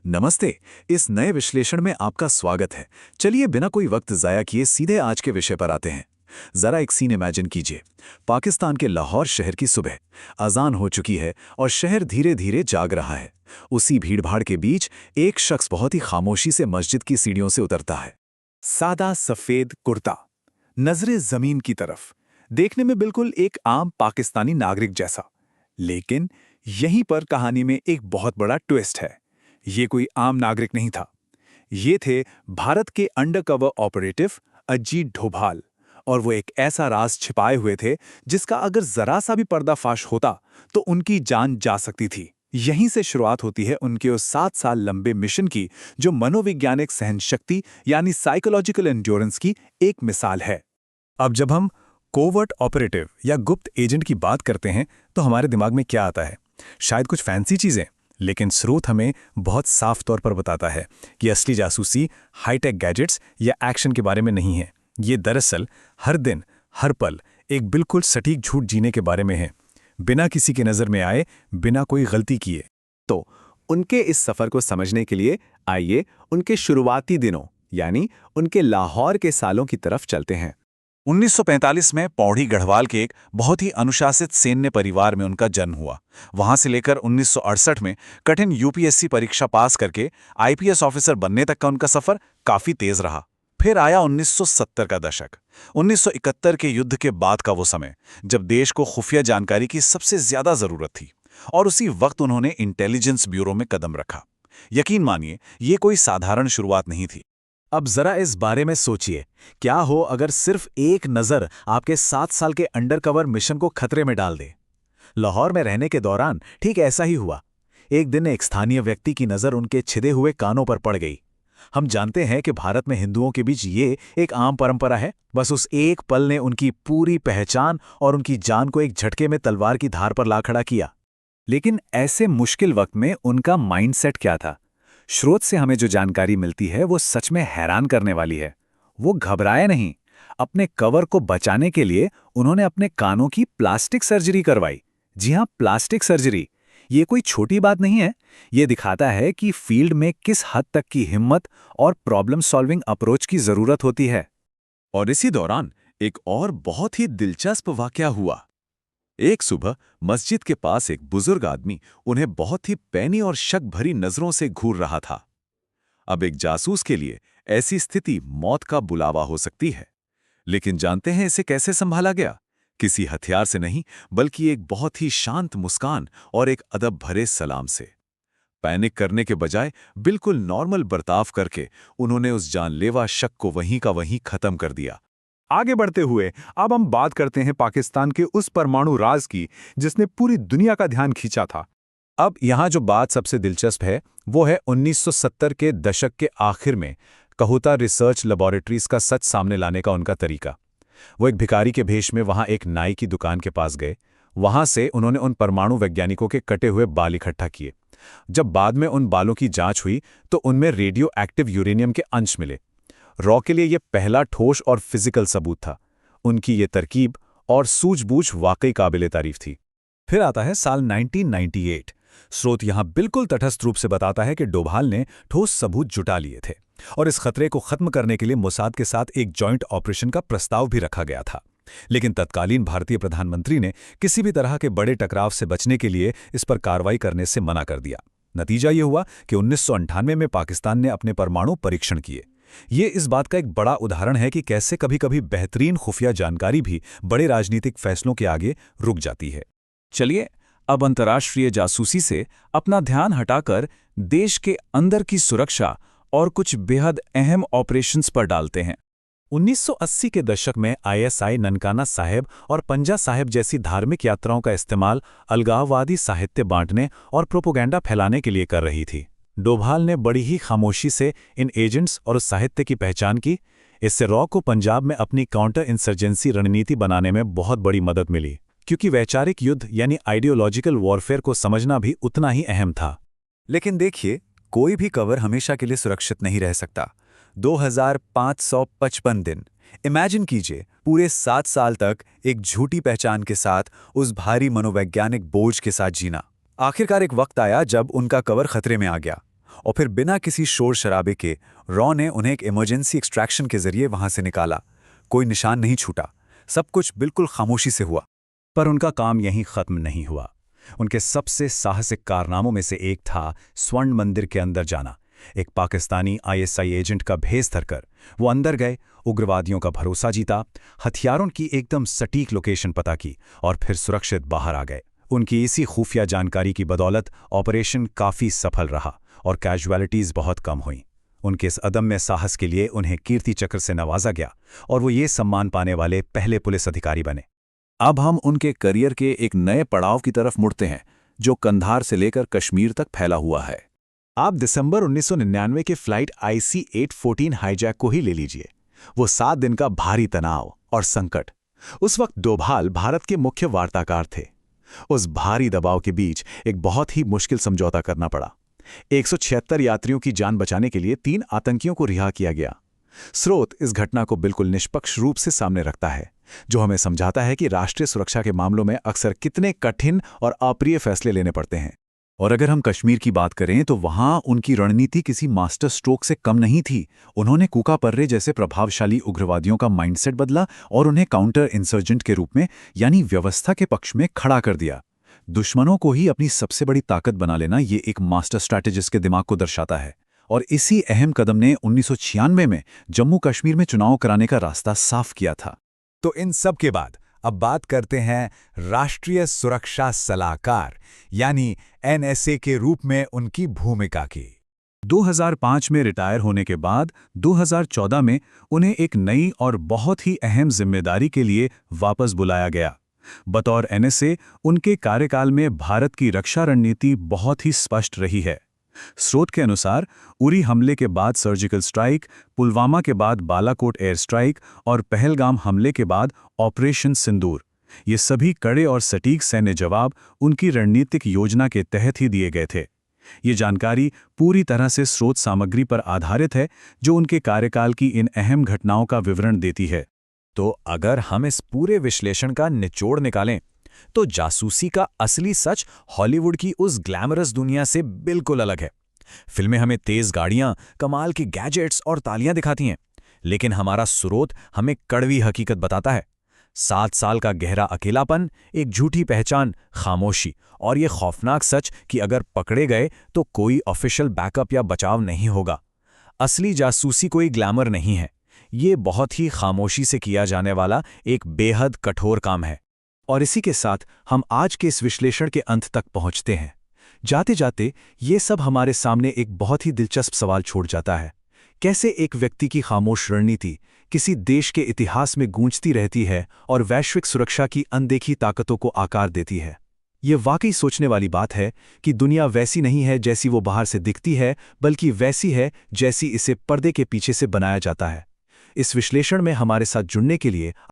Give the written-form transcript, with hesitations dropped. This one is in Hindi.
नमस्ते। इस नए विश्लेषण में आपका स्वागत है। चलिए बिना कोई वक्त जाया किए सीधे आज के विषय पर आते हैं। जरा एक सीन इमेजिन कीजिए। पाकिस्तान के लाहौर शहर की सुबह। अजान हो चुकी है और शहर धीरे धीरे जाग रहा है। उसी भीड़भाड़ के बीच एक शख्स बहुत ही खामोशी से मस्जिद की सीढ़ियों से उतरता है। सादा सफेद कुर्ता, नजरें जमीन की तरफ, देखने में बिल्कुल एक आम पाकिस्तानी नागरिक जैसा। लेकिन यहीं पर कहानी में एक बहुत बड़ा ट्विस्ट है। ये कोई आम नागरिक नहीं था। ये थे भारत के अंडरकवर ऑपरेटिव अजीत डोभाल। और वो एक ऐसा राज छिपाए हुए थे जिसका अगर जरा सा भी पर्दाफाश होता तो उनकी जान जा सकती थी। यहीं से शुरुआत होती है उनके उस 7 साल लंबे मिशन की, जो मनोवैज्ञानिक सहनशक्ति यानी साइकोलॉजिकल एंड्योरेंस की एक मिसाल है। अब जब हम कोवर्ट ऑपरेटिव या गुप्त एजेंट की बात करते हैं तो हमारे दिमाग में क्या आता है? शायद कुछ फैंसी चीजें, लेकिन स्रोत हमें बहुत साफ तौर पर बताता है कि असली जासूसी हाईटेक गैजेट्स या एक्शन के बारे में नहीं है। ये दरअसल हर दिन हर पल एक बिल्कुल सटीक झूठ जीने के बारे में है, बिना किसी के नजर में आए, बिना कोई गलती किए। तो उनके इस सफर को समझने के लिए आइए उनके शुरुआती दिनों यानी उनके लाहौर के सालों की तरफ चलते हैं। 1945 में पौड़ी गढ़वाल के एक बहुत ही अनुशासित सैन्य परिवार में उनका जन्म हुआ। वहां से लेकर 1968 में कठिन यूपीएससी परीक्षा पास करके आईपीएस ऑफिसर बनने तक का उनका सफर काफी तेज रहा। फिर आया 1970 का दशक। 1971 के युद्ध के बाद का वो समय जब देश को खुफिया जानकारी की सबसे ज्यादा जरूरत थी, और उसी वक्त उन्होंने इंटेलिजेंस ब्यूरो में कदम रखा। यकीन मानिए, ये कोई साधारण शुरुआत नहीं थी। अब जरा इस बारे में सोचिए, क्या हो अगर सिर्फ एक नजर आपके 7 साल के अंडरकवर मिशन को खतरे में डाल दे। लाहौर में रहने के दौरान ठीक ऐसा ही हुआ। एक दिन एक स्थानीय व्यक्ति की नजर उनके छिदे हुए कानों पर पड़ गई। हम जानते हैं कि भारत में हिंदुओं के बीच ये एक आम परंपरा है। बस उस एक पल ने उनकी पूरी पहचान और उनकी जान को एक झटके में तलवार की धार पर ला खड़ा किया। लेकिन ऐसे मुश्किल वक्त में उनका माइंडसेट क्या था? स्रोत से हमें जो जानकारी मिलती है वो सच में हैरान करने वाली है। वो घबराए नहीं। अपने कवर को बचाने के लिए उन्होंने अपने कानों की प्लास्टिक सर्जरी करवाई। जी हां, प्लास्टिक सर्जरी। ये कोई छोटी बात नहीं है। ये दिखाता है कि फील्ड में किस हद तक की हिम्मत और प्रॉब्लम सॉल्विंग अप्रोच की जरूरत होती है। और इसी दौरान एक और बहुत ही दिलचस्प वाकया हुआ। एक सुबह मस्जिद के पास एक बुजुर्ग आदमी उन्हें बहुत ही पैनी और शक भरी नजरों से घूर रहा था। अब एक जासूस के लिए ऐसी स्थिति मौत का बुलावा हो सकती है, लेकिन जानते हैं इसे कैसे संभाला गया? किसी हथियार से नहीं, बल्कि एक बहुत ही शांत मुस्कान और एक अदब भरे सलाम से। पैनिक करने के बजाय बिल्कुल नॉर्मल बर्ताव करके उन्होंने उस जानलेवा शक को वहीं का वहीं खत्म कर दिया। आगे बढ़ते हुए अब हम बात करते हैं पाकिस्तान के उस परमाणु राज की जिसने पूरी दुनिया का ध्यान खींचा था। अब यहाँ जो बात सबसे दिलचस्प है वो है 1970 के दशक के आखिर में कहूता रिसर्च लेबोरेटरीज का सच सामने लाने का उनका तरीका। वो एक भिखारी के भेष में वहां एक नाई की दुकान के पास गए। वहां से उन्होंने उन परमाणु वैज्ञानिकों के कटे हुए बाल इकट्ठा किए। जब बाद में उन बालों की जांच हुई तो उनमें रेडियो एक्टिव यूरेनियम के अंश मिले। रॉ के लिए यह पहला ठोस और फिजिकल सबूत था। उनकी ये तरकीब और सूझबूझ वाकई काबिले तारीफ थी। फिर आता है साल 1998। स्रोत यहां बिल्कुल तटस्थ रूप से बताता है कि डोभाल ने ठोस सबूत जुटा लिए थे और इस खतरे को खत्म करने के लिए मोसाद के साथ एक जॉइंट ऑपरेशन का प्रस्ताव भी रखा गया था। लेकिन तत्कालीन भारतीय प्रधानमंत्री ने किसी भी तरह के बड़े टकराव से बचने के लिए इस पर कार्रवाई करने से मना कर दिया। नतीजा ये हुआ कि 1998 में पाकिस्तान ने अपने परमाणु परीक्षण किए। ये इस बात का एक बड़ा उदाहरण है कि कैसे कभी-कभी बेहतरीन खुफिया जानकारी भी बड़े राजनीतिक फैसलों के आगे रुक जाती है। चलिए अब अंतर्राष्ट्रीय जासूसी से अपना ध्यान हटाकर देश के अंदर की सुरक्षा और कुछ बेहद अहम ऑपरेशंस पर डालते हैं। 1980 के दशक में आईएसआई ननकाना साहिब और पंजा साहिब जैसी धार्मिक यात्राओं का इस्तेमाल अलगाववादी साहित्य बांटने और प्रोपोगेंडा फैलाने के लिए कर रही थी। डोभाल ने बड़ी ही खामोशी से इन एजेंट्स और उस साहित्य की पहचान की। इससे रॉ को पंजाब में अपनी काउंटर इंसर्जेंसी रणनीति बनाने में बहुत बड़ी मदद मिली, क्योंकि वैचारिक युद्ध यानी आइडियोलॉजिकल वॉरफेयर को समझना भी उतना ही अहम था। लेकिन देखिए, कोई भी कवर हमेशा के लिए सुरक्षित नहीं रह सकता। 2555 दिन, इमेजिन कीजिए, पूरे 7 साल तक एक झूठी पहचान के साथ उस भारी मनोवैज्ञानिक बोझ के साथ जीना। आखिरकार एक वक्त आया जब उनका कवर खतरे में आ गया और फिर बिना किसी शोर शराबे के रॉ ने उन्हें एक इमरजेंसी एक्सट्रैक्शन के जरिए वहां से निकाला। कोई निशान नहीं छूटा, सब कुछ बिल्कुल खामोशी से हुआ। पर उनका काम यहीं खत्म नहीं हुआ। उनके सबसे साहसिक कारनामों में से एक था स्वर्ण मंदिर के अंदर जाना। एक पाकिस्तानी आईएसआई एजेंट का भेस धरकर वो अंदर गए, उग्रवादियों का भरोसा जीता, हथियारों की एकदम सटीक लोकेशन पता की और फिर सुरक्षित बाहर आ गए। उनकी इसी खुफिया जानकारी की बदौलत ऑपरेशन काफ़ी सफल रहा और कैजुअलिटीज़ बहुत कम हुईं। उनके इस अदम्य साहस के लिए उन्हें कीर्ति चक्र से नवाजा गया और वो ये सम्मान पाने वाले पहले पुलिस अधिकारी बने। अब हम उनके करियर के एक नए पड़ाव की तरफ मुड़ते हैं, जो कंधार से लेकर कश्मीर तक फैला हुआ है। आप दिसंबर 1999 के फ्लाइट IC-814 हाईजैक को ही ले लीजिए। वो 7 दिन का भारी तनाव और संकट। उस वक्त डोभाल भारत के मुख्य वार्ताकार थे। उस भारी दबाव के बीच एक बहुत ही मुश्किल समझौता करना पड़ा। 176 यात्रियों की जान बचाने के लिए 3 आतंकियों को रिहा किया गया। स्रोत इस घटना को बिल्कुल निष्पक्ष रूप से सामने रखता है, जो हमें समझाता है कि राष्ट्रीय सुरक्षा के मामलों में अक्सर कितने कठिन और अप्रिय फैसले लेने पड़ते हैं। और अगर हम कश्मीर की बात करें तो वहां उनकी रणनीति किसी मास्टर स्ट्रोक से कम नहीं थी। उन्होंने कूका पर्रे जैसे प्रभावशाली उग्रवादियों का माइंडसेट बदला और उन्हें काउंटर इंसर्जेंट के रूप में, यानी व्यवस्था के पक्ष में खड़ा कर दिया। दुश्मनों को ही अपनी सबसे बड़ी ताकत बना लेना, ये एक मास्टर स्ट्रैटेजिस्ट के दिमाग को दर्शाता है। और इसी अहम कदम ने 1996 में जम्मू कश्मीर में चुनाव कराने का रास्ता साफ किया था। तो इन सब के बाद अब बात करते हैं राष्ट्रीय सुरक्षा सलाहकार यानी NSA के रूप में उनकी भूमिका की। 2005 में रिटायर होने के बाद 2014 में उन्हें एक नई और बहुत ही अहम जिम्मेदारी के लिए वापस बुलाया गया। बतौर NSA उनके कार्यकाल में भारत की रक्षा रणनीति बहुत ही स्पष्ट रही है। स्रोत के अनुसार उरी हमले के बाद सर्जिकल स्ट्राइक, पुलवामा के बाद बालाकोट एयर स्ट्राइक और पहलगाम हमले के बाद ऑपरेशन सिंदूर, ये सभी कड़े और सटीक सैन्य जवाब उनकी रणनीतिक योजना के तहत ही दिए गए थे। ये जानकारी पूरी तरह से स्रोत सामग्री पर आधारित है, जो उनके कार्यकाल की इन अहम घटनाओं का विवरण देती है। तो अगर हम इस पूरे विश्लेषण का निचोड़ निकालें तो जासूसी का असली सच हॉलीवुड की उस ग्लैमरस दुनिया से बिल्कुल अलग है। फिल्में हमें तेज गाड़ियां, कमाल के गैजेट्स और तालियां दिखाती हैं, लेकिन हमारा स्रोत हमें कड़वी हकीकत बताता है। 7 साल का गहरा अकेलापन, एक झूठी पहचान, खामोशी और ये खौफनाक सच कि अगर पकड़े गए तो कोई ऑफिशियल बैकअप या बचाव नहीं होगा। असली जासूसी कोई ग्लैमर नहीं है, ये बहुत ही खामोशी से किया जाने वाला एक बेहद कठोर काम है। और इसी के साथ हम आज के इस विश्लेषण के अंत तक पहुंचते हैं। जाते जाते ये सब हमारे सामने एक बहुत ही दिलचस्प सवाल छोड़ जाता है। कैसे एक व्यक्ति की खामोश रणनीति किसी देश के इतिहास में गूंजती रहती है और वैश्विक सुरक्षा की अनदेखी ताकतों को आकार देती है। ये वाकई सोचने वाली बात है कि दुनिया वैसी नहीं है जैसी वो बाहर से दिखती है, बल्कि वैसी है जैसी इसे पर्दे के पीछे से बनाया जाता है। इस विश्लेषण में हमारे साथ जुड़ने के लिए